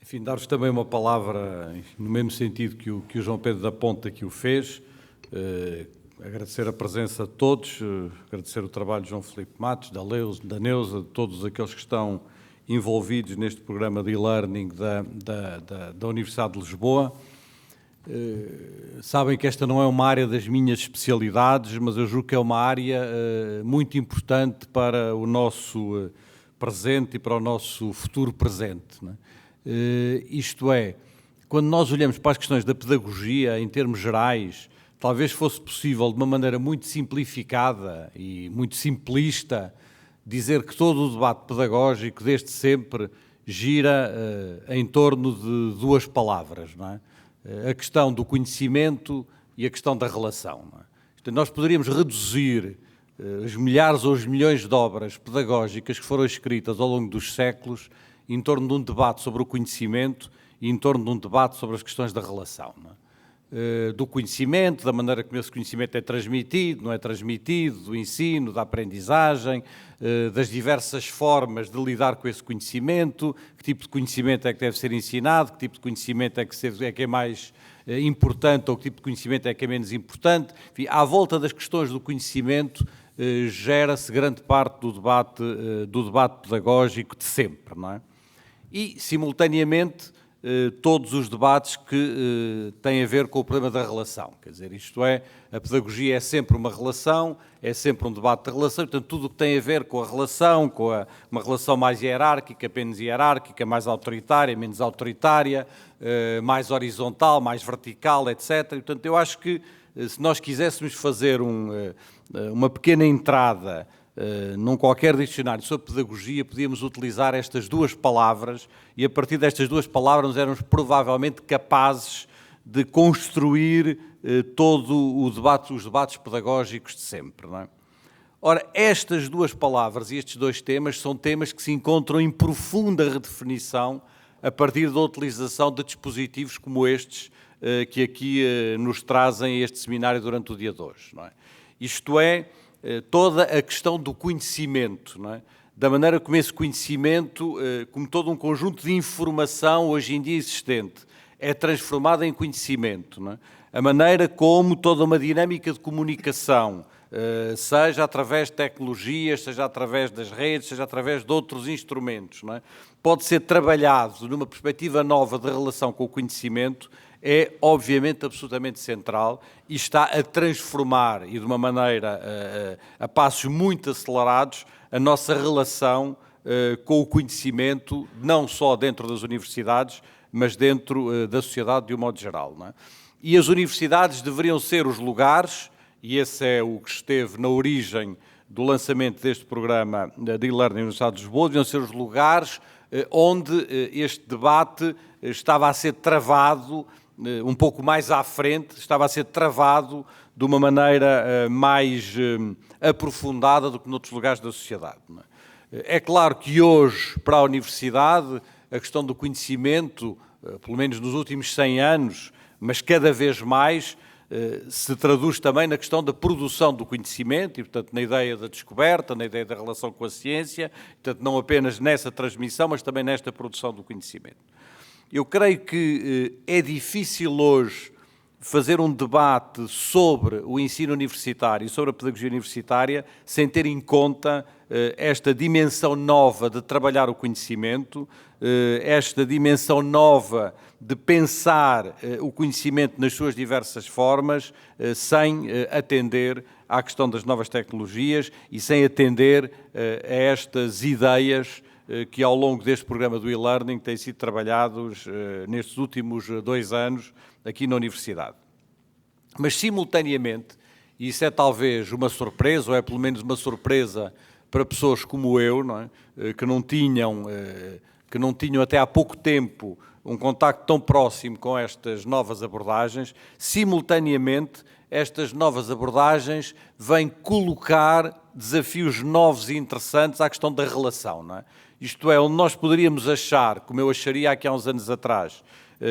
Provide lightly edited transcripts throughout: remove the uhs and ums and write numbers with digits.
Enfim, dar-vos também uma palavra no mesmo sentido que o João Pedro da Ponta que o fez. Agradecer a presença de todos, agradecer o trabalho de João Filipe Matos, da Neusa, de todos aqueles que estão envolvidos neste programa de e-learning da Universidade de Lisboa. Sabem que esta não é uma área das minhas especialidades, mas eu julgo que é uma área muito importante para o nosso presente e para o nosso futuro presente, não é? Isto é, quando nós olhamos para as questões da pedagogia em termos gerais, talvez fosse possível, de uma maneira muito simplificada e muito simplista, dizer que todo o debate pedagógico, desde sempre, gira em torno de duas palavras, não é? A questão do conhecimento e a questão da relação, não é? Então, nós poderíamos reduzir as milhares ou os milhões de obras pedagógicas que foram escritas ao longo dos séculos em torno de um debate sobre o conhecimento e em torno de um debate sobre as questões da relação, não é? Do conhecimento, da maneira como esse conhecimento é transmitido, não é transmitido, do ensino, da aprendizagem, das diversas formas de lidar com esse conhecimento, que tipo de conhecimento é que deve ser ensinado, que tipo de conhecimento é que é mais importante ou que tipo de conhecimento é que é menos importante. Enfim, à volta das questões do conhecimento gera-se grande parte do debate pedagógico de sempre, não é? E, simultaneamente, todos os debates que têm a ver com o problema da relação. Quer dizer, isto é, a pedagogia é sempre uma relação, é sempre um debate de relação, portanto, tudo o que tem a ver com a relação, uma relação mais hierárquica, menos hierárquica, mais autoritária, menos autoritária, mais horizontal, mais vertical, etc. E, portanto, eu acho que se nós quiséssemos fazer uma pequena entrada num qualquer dicionário sobre pedagogia, podíamos utilizar estas duas palavras e a partir destas duas palavras nós éramos provavelmente capazes de construir os debates pedagógicos de sempre, não é? Ora, estas duas palavras e estes dois temas são temas que se encontram em profunda redefinição a partir da utilização de dispositivos como estes que aqui nos trazem este seminário durante o dia de hoje, não é? Isto é, toda a questão do conhecimento, não é? Da maneira como esse conhecimento, como todo um conjunto de informação hoje em dia existente, é transformado em conhecimento, não é? A maneira como toda uma dinâmica de comunicação, seja através de tecnologias, seja através das redes, seja através de outros instrumentos, não é? Pode ser trabalhado numa perspectiva nova de relação com o conhecimento, é obviamente absolutamente central e está a transformar, e de uma maneira a passos muito acelerados, a nossa relação com o conhecimento, não só dentro das universidades, mas dentro da sociedade de um modo geral, não é? E as universidades deveriam ser os lugares, e esse é o que esteve na origem do lançamento deste programa de e-learning na Universidade de Lisboa, deveriam ser os lugares onde este debate estava a ser travado um pouco mais à frente, estava a ser travado de uma maneira mais aprofundada do que noutros lugares da sociedade, não é? É claro que hoje, para a universidade, a questão do conhecimento, pelo menos nos últimos 100 anos, mas cada vez mais, se traduz também na questão da produção do conhecimento e, portanto, na ideia da descoberta, na ideia da relação com a ciência, portanto, não apenas nessa transmissão, mas também nesta produção do conhecimento. Eu creio que é difícil hoje fazer um debate sobre o ensino universitário e sobre a pedagogia universitária sem ter em conta esta dimensão nova de trabalhar o conhecimento, esta dimensão nova de pensar o conhecimento nas suas diversas formas, sem atender à questão das novas tecnologias e sem atender a estas ideias que ao longo deste programa do e-learning têm sido trabalhados nestes últimos 2 anos aqui na Universidade. Mas, simultaneamente, e isso é talvez uma surpresa, ou é pelo menos uma surpresa para pessoas como eu, não é? Que não tinham até há pouco tempo um contacto tão próximo com estas novas abordagens, simultaneamente estas novas abordagens vêm colocar desafios novos e interessantes à questão da relação, não é? Isto é, onde nós poderíamos achar, como eu acharia aqui há uns anos atrás,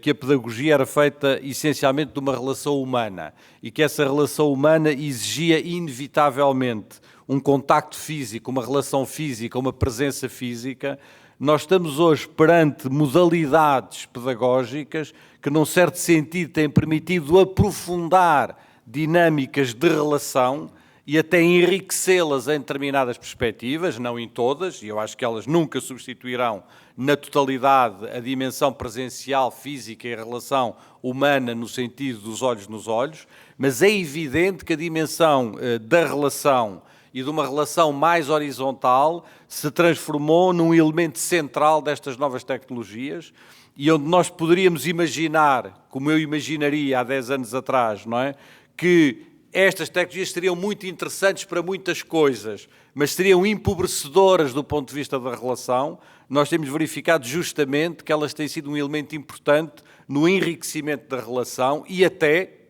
que a pedagogia era feita essencialmente de uma relação humana e que essa relação humana exigia inevitavelmente um contacto físico, uma relação física, uma presença física, Nós estamos hoje perante modalidades pedagógicas que, num certo sentido, têm permitido aprofundar dinâmicas de relação e até enriquecê-las em determinadas perspectivas, não em todas, e eu acho que elas nunca substituirão na totalidade a dimensão presencial, física e a relação humana no sentido dos olhos nos olhos, mas é evidente que a dimensão da relação e de uma relação mais horizontal se transformou num elemento central destas novas tecnologias e onde nós poderíamos imaginar, como eu imaginaria há 10 anos atrás, não é? Que estas tecnologias seriam muito interessantes para muitas coisas, mas seriam empobrecedoras do ponto de vista da relação. Nós temos verificado justamente que elas têm sido um elemento importante no enriquecimento da relação e até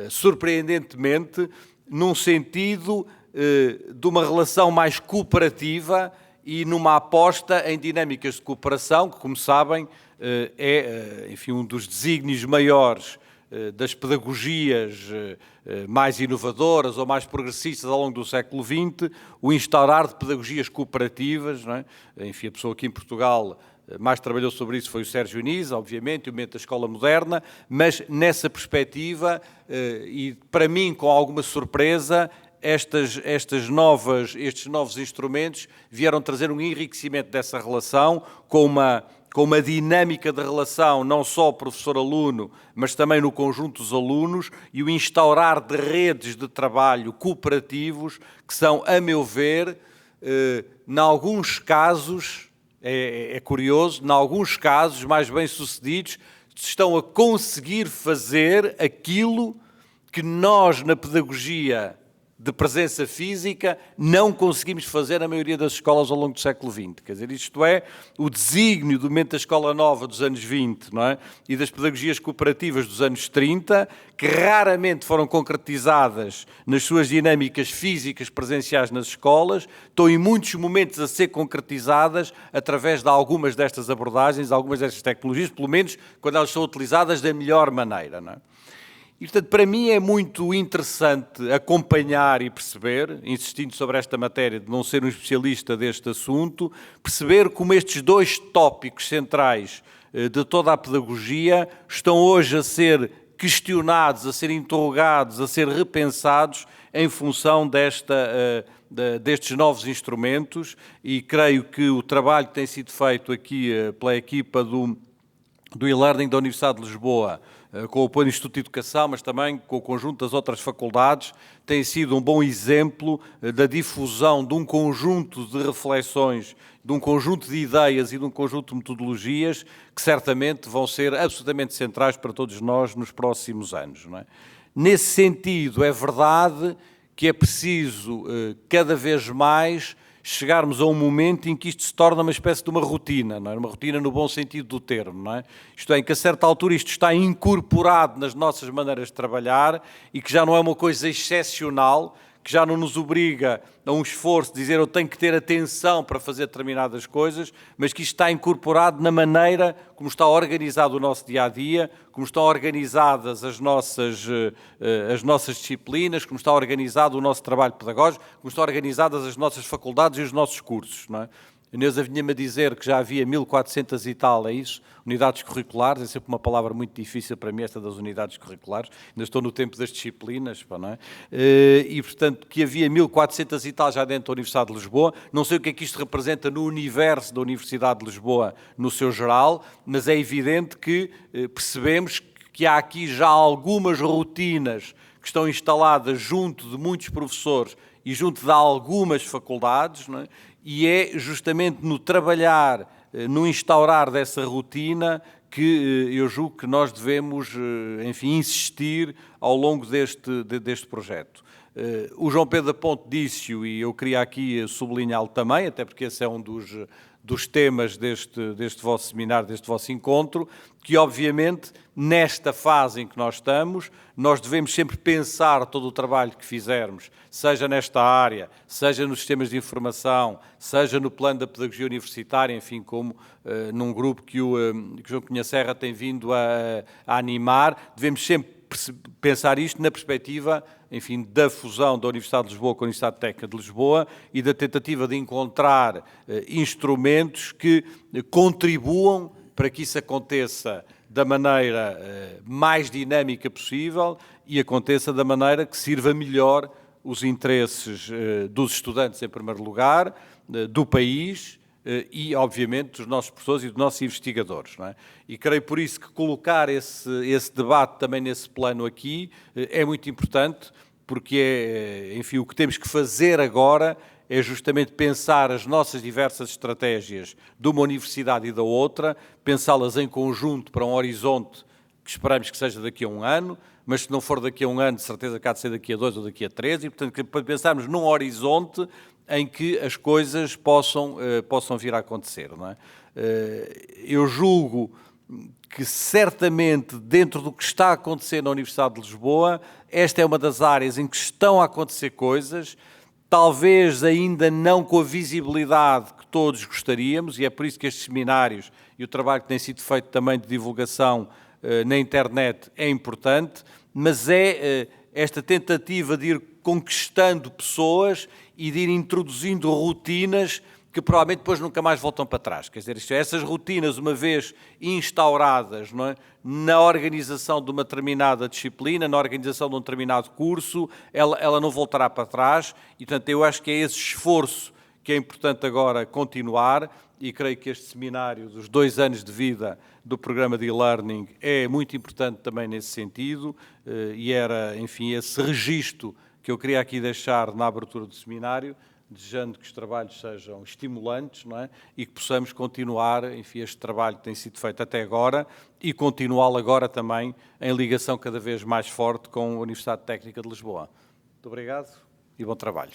surpreendentemente, num sentido de uma relação mais cooperativa e numa aposta em dinâmicas de cooperação, que, como sabem, enfim, um dos desígnios maiores das pedagogias mais inovadoras ou mais progressistas ao longo do século XX, o instaurar de pedagogias cooperativas, não é? Enfim, a pessoa aqui em Portugal mais trabalhou sobre isso foi o Sérgio Nisa, obviamente, o momento da escola moderna, mas nessa perspectiva, e para mim com alguma surpresa, estes novos instrumentos vieram trazer um enriquecimento dessa relação com uma dinâmica de relação não só professor-aluno, mas também no conjunto dos alunos e o instaurar de redes de trabalho cooperativos que são, a meu ver, em alguns casos, é curioso, em alguns casos mais bem-sucedidos, estão a conseguir fazer aquilo que nós, na pedagogia de presença física, não conseguimos fazer na maioria das escolas ao longo do século XX. Quer dizer, isto é o desígnio do momento da escola nova dos anos 20, não é? E das pedagogias cooperativas dos anos 30, que raramente foram concretizadas nas suas dinâmicas físicas presenciais nas escolas, estão em muitos momentos a ser concretizadas através de algumas destas abordagens, algumas destas tecnologias, pelo menos quando elas são utilizadas da melhor maneira, não é? E, portanto, para mim é muito interessante acompanhar e perceber, insistindo sobre esta matéria de não ser um especialista deste assunto, perceber como estes dois tópicos centrais de toda a pedagogia estão hoje a ser questionados, a ser interrogados, a ser repensados em função destes novos instrumentos, e creio que o trabalho que tem sido feito aqui pela equipa do e-learning da Universidade de Lisboa, com o apoio do Instituto de Educação, mas também com o conjunto das outras faculdades, tem sido um bom exemplo da difusão de um conjunto de reflexões, de um conjunto de ideias e de um conjunto de metodologias que certamente vão ser absolutamente centrais para todos nós nos próximos anos, não é? Nesse sentido, é verdade que é preciso cada vez mais chegarmos a um momento em que isto se torna uma espécie de uma rotina, não é? Uma rotina no bom sentido do termo, não é? Isto é, em que a certa altura isto está incorporado nas nossas maneiras de trabalhar e que já não é uma coisa excepcional, que já não nos obriga a um esforço de dizer eu tenho que ter atenção para fazer determinadas coisas, mas que isto está incorporado na maneira como está organizado o nosso dia-a-dia, como estão organizadas as nossas disciplinas, como está organizado o nosso trabalho pedagógico, como estão organizadas as nossas faculdades e os nossos cursos, não é? A Neusa vinha-me a dizer que já havia 1400 e tal, é isso? Unidades curriculares, é sempre uma palavra muito difícil para mim esta das unidades curriculares, ainda estou no tempo das disciplinas, não é? E portanto que havia 1400 e tal já dentro da Universidade de Lisboa, não sei o que é que isto representa no universo da Universidade de Lisboa no seu geral, mas é evidente que percebemos que há aqui já algumas rotinas que estão instaladas junto de muitos professores e junto de algumas faculdades, não é? E é justamente no trabalhar, no instaurar dessa rotina que eu julgo que nós devemos, enfim, insistir ao longo deste projeto. O João Pedro da Ponte disse-o e eu queria aqui sublinhá-lo também, até porque esse é um dos temas deste vosso seminário, deste vosso encontro, que obviamente nesta fase em que nós estamos, nós devemos sempre pensar todo o trabalho que fizermos, seja nesta área, seja nos sistemas de informação, seja no plano da pedagogia universitária, enfim, como num grupo que o João Cunha Serra tem vindo a animar, devemos sempre pensar isto na perspectiva, enfim, da fusão da Universidade de Lisboa com a Universidade Técnica de Lisboa e da tentativa de encontrar instrumentos que contribuam para que isso aconteça da maneira mais dinâmica possível e aconteça da maneira que sirva melhor os interesses dos estudantes, em primeiro lugar, do país e, obviamente, dos nossos professores e dos nossos investigadores. Não é? E creio por isso que colocar esse debate também nesse plano aqui é muito importante, porque enfim, o que temos que fazer agora é justamente pensar as nossas diversas estratégias de uma universidade e da outra, pensá-las em conjunto para um horizonte que esperamos que seja daqui a um ano, mas se não for daqui a um ano, de certeza que há de ser daqui a 2 ou daqui a 3, e portanto para pensarmos num horizonte em que as coisas possam vir a acontecer. Não é? Eu julgo que certamente dentro do que está a acontecer na Universidade de Lisboa, esta é uma das áreas em que estão a acontecer coisas, talvez ainda não com a visibilidade que todos gostaríamos, e é por isso que estes seminários e o trabalho que tem sido feito também de divulgação na internet é importante, mas é esta tentativa de ir conquistando pessoas e de ir introduzindo rotinas que provavelmente depois nunca mais voltam para trás. Quer dizer, essas rotinas, uma vez instauradas, não é, na organização de uma determinada disciplina, na organização de um determinado curso, ela não voltará para trás e, portanto, eu acho que é esse esforço que é importante agora continuar e creio que este seminário dos 2 anos de vida do programa de e-learning é muito importante também nesse sentido e era, enfim, esse registro que eu queria aqui deixar na abertura do seminário, desejando que os trabalhos sejam estimulantes, não é? E que possamos continuar, enfim, este trabalho que tem sido feito até agora e continuá-lo agora também em ligação cada vez mais forte com a Universidade Técnica de Lisboa. Muito obrigado e bom trabalho.